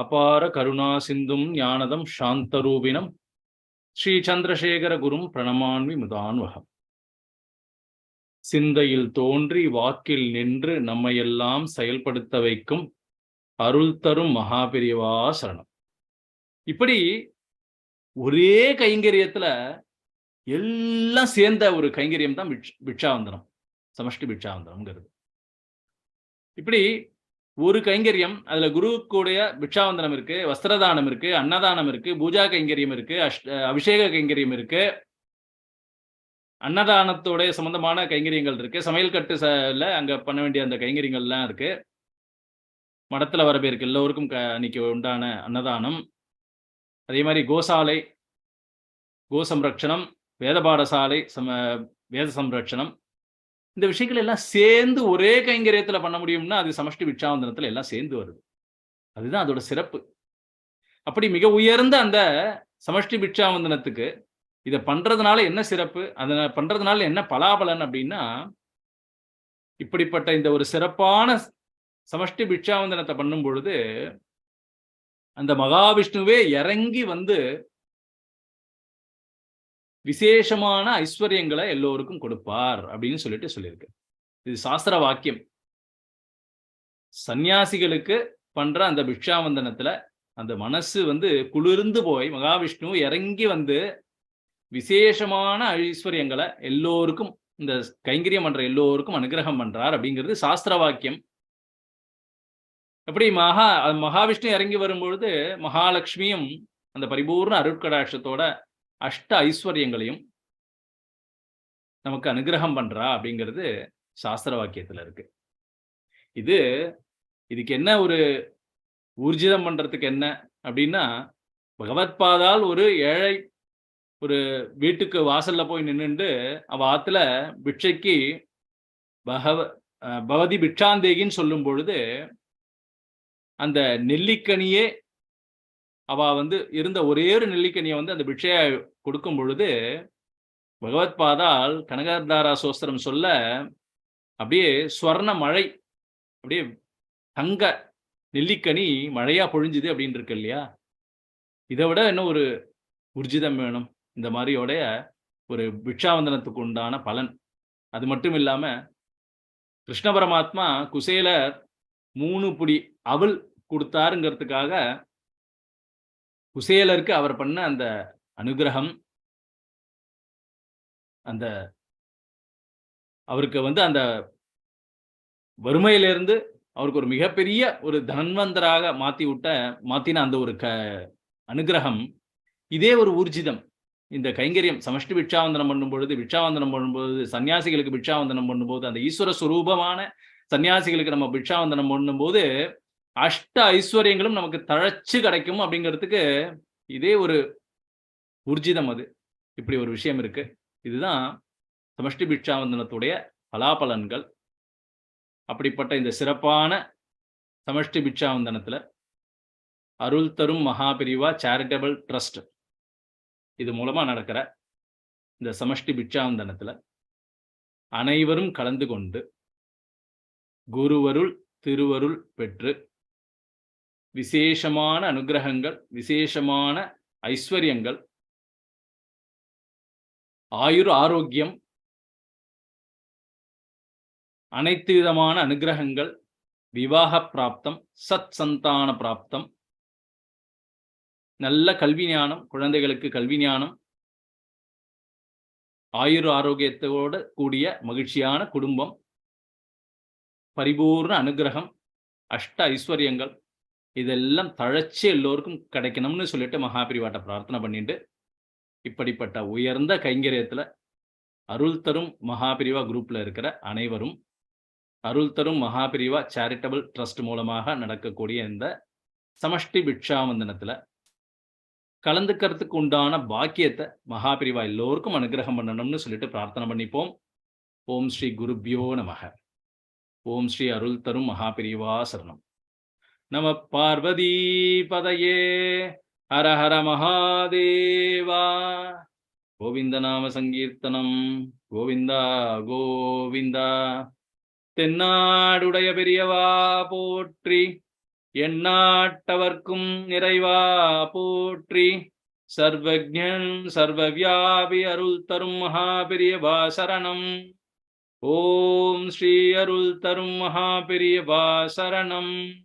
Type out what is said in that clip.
அபார கருணா சிந்தும் ஞானதம் சாந்தரூபிணம் ஸ்ரீ சந்திரசேகர குரும் பிரணமான்வி முதான்வகம். சிந்தையில் தோன்றி வாக்கில் நின்று நம்மையெல்லாம் செயல்படுத்த வைக்கும் அருள் தரும் மகாபெரிவா சரணம். இப்படி ஒரே கைங்கரியத்துல எல்லாம் சேர்ந்த ஒரு கைங்கரியம் தான் பிட்சாவந்தனம், சமஷ்டி பிட்சாவந்தனம்ங்கிறது. இப்படி ஒரு கைங்கரியம், அதுல குருவுக்குடைய பிட்சாவந்தனம் இருக்கு, வஸ்திரதானம் இருக்கு, அன்னதானம் இருக்கு, பூஜா கைங்கரியம் இருக்கு, அபிஷேக கைங்கரியம் இருக்கு, அன்னதானத்தோடைய சம்பந்தமான கைங்கரியங்கள் இருக்கு, சமையல் கட்டுல அங்க பண்ண வேண்டிய அந்த கைங்கரியங்கள்லாம் இருக்கு, மடத்துல வர பேருக்கு எல்லோருக்கும் அன்னைக்கு உண்டான அன்னதானம், அதே மாதிரி கோசாலை, கோ சம்ரட்சணம், வேத பாடசாலை, வேத சம்ரட்சணம், இந்த விஷயங்கள் எல்லாம் சேர்ந்து ஒரே கைங்கரியத்துல பண்ண முடியும்னா அது சமஷ்டி பிட்சாவந்தனத்துல எல்லாம் சேர்ந்து வருது. அதுதான் அதோட சிறப்பு. அப்படி மிக உயர்ந்த அந்த சமஷ்டி பிட்சாவந்தனத்துக்கு இதை பண்றதுனால என்ன சிறப்பு, அதை பண்றதுனால என்ன பலாபலன் அப்படின்னா, இப்படிப்பட்ட இந்த ஒரு சிறப்பான சமஷ்டி பிட்சாவந்தனத்தை பண்ணும் பொழுது அந்த மகாவிஷ்ணுவே இறங்கி வந்து விசேஷமான ஐஸ்வர்யங்களை எல்லோருக்கும் கொடுப்பார் அப்படின்னு சொல்லியிருக்கு. இது சாஸ்திர வாக்கியம். சன்னியாசிகளுக்கு பண்ற அந்த பிட்சாவந்தனத்துல அந்த மனசு வந்து குளிர்ந்து போய் மகாவிஷ்ணு இறங்கி வந்து விசேஷமான ஐஸ்வர்யங்களை எல்லோருக்கும், இந்த கைங்கரியம் பண்ற எல்லோருக்கும் அனுகிரகம் பண்றார் அப்படிங்கிறது சாஸ்திர வாக்கியம். எப்படி மகாவிஷ்ணு இறங்கி வரும்பொழுது மகாலட்சுமியும் அந்த பரிபூர்ண அருட்கடாட்சத்தோட அஷ்ட ஐஸ்வர்யங்களையும் நமக்கு அனுகிரகம் பண்றா அப்படிங்கிறது சாஸ்திர வாக்கியத்துல இருக்கு. இதுக்கு என்ன ஒரு ஊர்ஜிதம் பண்றதுக்கு என்ன அப்படின்னா, பகவத் பாதால் ஒரு ஏழை ஒரு வீட்டுக்கு வாசல்ல போய் நின்னுண்டு அவ ஆத்துல பிட்சைக்கு பவதி பிட்சாந்தேகின்னு சொல்லும் பொழுது அந்த நெல்லிக்கனியே அவ வந்து இருந்த ஒரே ஒரு நெல்லிக்கனியை வந்து அந்த பிட்சையா கொடுக்கும் பொழுது பகவத் பாதால் கனகதாரா சோஸ்திரம் சொல்ல அப்படியே ஸ்வர்ண மழை, அப்படியே தங்க நெல்லிக்கனி மழையா பொழிஞ்சுது அப்படின்னு இருக்கு இல்லையா. இதை விட இன்னும் ஒரு ஊர்ஜிதம் வேணும் இந்த மாதிரியோடைய ஒரு பிட்சாவந்தனத்துக்கு உண்டான பலன். அது மட்டும் இல்லாம கிருஷ்ண பரமாத்மா குசேலர் 3 புடி அவல் கொடுத்தாருங்கிறதுக்காக குசேலருக்கு அவர் பண்ண அந்த அனுகிரகம், அந்த அவருக்கு வந்து வறுமையிலிருந்து அவருக்கு ஒரு மிகப்பெரிய ஒரு தன்வந்தராக மாத்தின அந்த ஒரு அனுகிரகம், இதே ஒரு ஊர்ஜிதம். இந்த கைங்கரியம் சமஷ்டி பிட்சாவந்தனம் பண்ணும்பொழுது சன்னியாசிகளுக்கு பிட்சாவந்தனம் பண்ணும்போது அந்த ஈஸ்வர சுரூபமான சன்னியாசிகளுக்கு நம்ம பிட்சாவந்தனம் பண்ணும்போது அஷ்ட ஐஸ்வர்யங்களும் நமக்கு தழைச்சு கிடைக்கும் அப்படிங்கிறதுக்கு இதே ஒரு ஊர்ஜிதம். அது இப்படி ஒரு விஷயம் இருக்கு. இதுதான் சமஷ்டி பிட்சாவந்தனத்துடைய பலாபலன்கள். அப்படிப்பட்ட இந்த சிறப்பான சமஷ்டி பிட்சாவந்தனத்துல அருள் தரும் மகாபிரிவா சேரிட்டபிள் ட்ரஸ்ட் இது மூலமா நடக்கிற இந்த சமஷ்டி பிட்சாவந்தனத்துல அனைவரும் கலந்து கொண்டு குருவருள் திருவருள் பெற்று விசேஷமான அனுகிரகங்கள், விசேஷமான ஐஸ்வர்யங்கள், ஆயுர் ஆரோக்கியம், அனைத்து விதமான அனுகிரகங்கள், விவாக பிராப்தம், சத் சந்தான பிராப்தம், நல்ல கல்வி ஞானம், குழந்தைகளுக்கு கல்வி ஞானம், ஆயுர் ஆரோக்கியத்தோடு கூடிய மகிழ்ச்சியான குடும்பம், பரிபூர்ண அனுகிரகம், அஷ்ட ஐஸ்வர்யங்கள் இதெல்லாம் தழைச்சு எல்லோருக்கும் கிடைக்கணும்னு சொல்லிட்டு மகாபிரிவாட்ட பிரார்த்தனை பண்ணிட்டு இப்படிப்பட்ட உயர்ந்த கைங்கரியத்துல அருள் தரும் மகாபிரிவா குரூப்ல இருக்கிற அனைவரும் அருள் தரும் மகாபிரிவா சேரிட்டபிள் ட்ரஸ்ட் மூலமாக நடக்கக்கூடிய இந்த சமஷ்டி பிட்சாவந்தனத்துல கலந்துக்கிறதுக்கு உண்டான பாக்கியத்தை மகாபிரிவா எல்லோருக்கும் அனுகிரகம் பண்ணணும்னு சொல்லிட்டு பிரார்த்தனை பண்ணிப்போம். ஓம் ஸ்ரீ குருப்யோ நமக. ஓம் ஸ்ரீ அருள் தரும் மகாபிரிவா சரணம். நம பார்வதி பதயே ஹர ஹர மகாதேவா. கோவிந்த நாம சங்கீர்த்தனம் கோவிந்தா கோவிந்தா. தென்னாடுடைய பெரியவா போற்றி, எந்நாட்டவர்க்கும் இறைவா போற்றி. சர்வஜன் சர்வவியாபி அருள் தரும் மகாபெரியவா சரணம். ஓம் ஸ்ரீ அருள் தரும் மகாபெரியவா சரணம்.